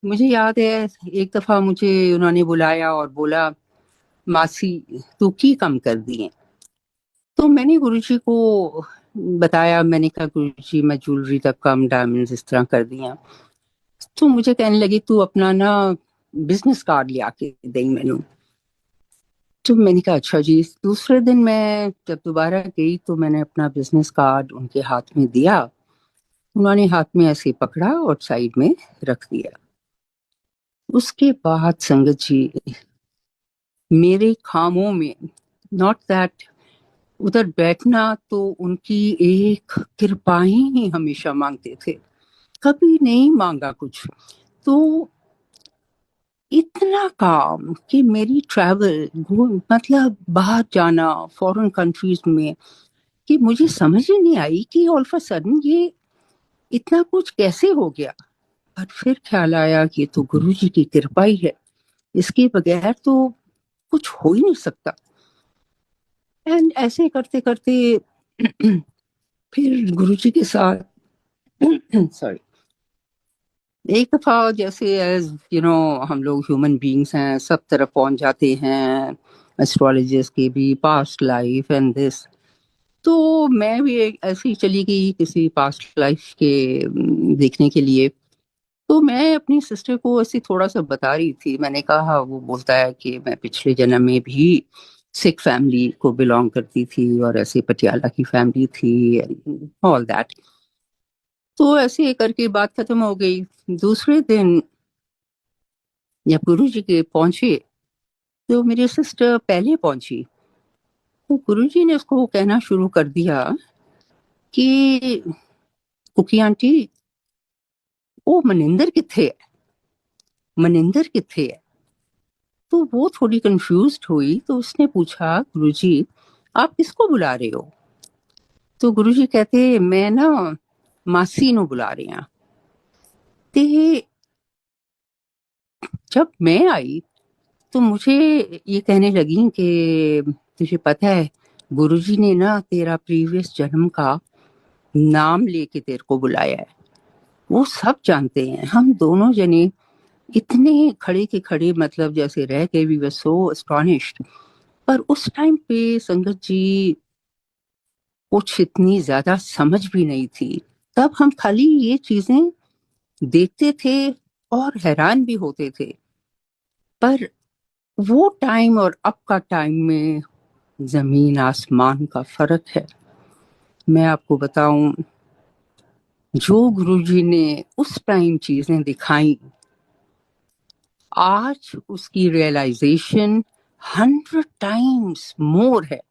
मुझे याद है एक दफा मुझे उन्होंने बुलाया और बोला, मासी तू की कम कर दी है। तो मैंने गुरुजी को बताया, मैंने कहा गुरुजी मैं ज्वेलरी तक कम, डायमंड्स इस तरह कर दिया। तो मुझे कहने लगी तू अपना ना बिजनेस कार्ड ले आके दे मैनू। तो मैंने कहा अच्छा जी। दूसरे दिन मैं जब दोबारा गई तो मैंने अपना बिजनेस कार्ड उनके हाथ में दिया। उन्होंने हाथ में ऐसे पकड़ा और साइड में रख दिया। उसके बाद संगत जी, मेरे खामों में, नॉट दैट, उधर बैठना तो उनकी एक कृपाएं ही हमेशा मांगते थे, कभी नहीं मांगा कुछ। तो इतना काम कि मेरी ट्रैवल मतलब बाहर जाना फॉरेन कंट्रीज में, कि मुझे समझ ही नहीं आई कि ऑल ऑफ अ सडन ये इतना कुछ कैसे हो गया। पर फिर ख्याल आया कि ये तो गुरु जी की कृपा ही है, इसके बगैर तो कुछ हो ही नहीं सकता। एंड ऐसे करते करते फिर गुरु जी के साथ सॉरी, एक दफा जैसे एज यू नो हम लोग ह्यूमन बीइंग्स हैं, सब तरफ पहुंच जाते हैं, एस्ट्रोलॉजर्स के भी पास्ट लाइफ एंड दिस। तो मैं भी ऐसे ही चली गई किसी पास्ट लाइफ के देखने के लिए। तो मैं अपनी सिस्टर को ऐसे थोड़ा सा बता रही थी। मैंने कहा, वो बोलता है कि मैं पिछले जन्म में भी सिख फैमिली को बिलोंग करती थी और ऐसे पटियाला की फैमिली थी, ऑल दैट। तो ऐसे करके बात खत्म हो गई। दूसरे दिन जब गुरु जी के पहुंचे तो मेरी सिस्टर पहले पहुंची। तो गुरु जी ने उसको कहना शुरू कर दिया कि कुकी आंटी, वो मनिंदर किथे है, मनिंदर किथे है। तो वो थोड़ी कंफ्यूज्ड हुई, तो उसने पूछा, गुरुजी आप किसको बुला रहे हो। तो गुरुजी कहते, मैं ना मासी नु बुला रही हूं। ते जब मैं आई तो मुझे ये कहने लगी कि तुझे पता है गुरुजी ने ना तेरा प्रीवियस जन्म का नाम लेके तेरे को बुलाया है। वो सब जानते हैं। हम दोनों जने इतने खड़े के खड़े, मतलब जैसे रह के, वी वर सो एस्टोनिश्ड। पर उस टाइम पे संगत जी कुछ इतनी ज्यादा समझ भी नहीं थी। तब हम खाली ये चीजें देखते थे और हैरान भी होते थे। पर वो टाइम और अब का टाइम में जमीन आसमान का फर्क है। मैं आपको बताऊं, जो गुरुजी ने उस टाइम चीजें दिखाई, आज उसकी रियलाइजेशन 100 टाइम्स मोर है।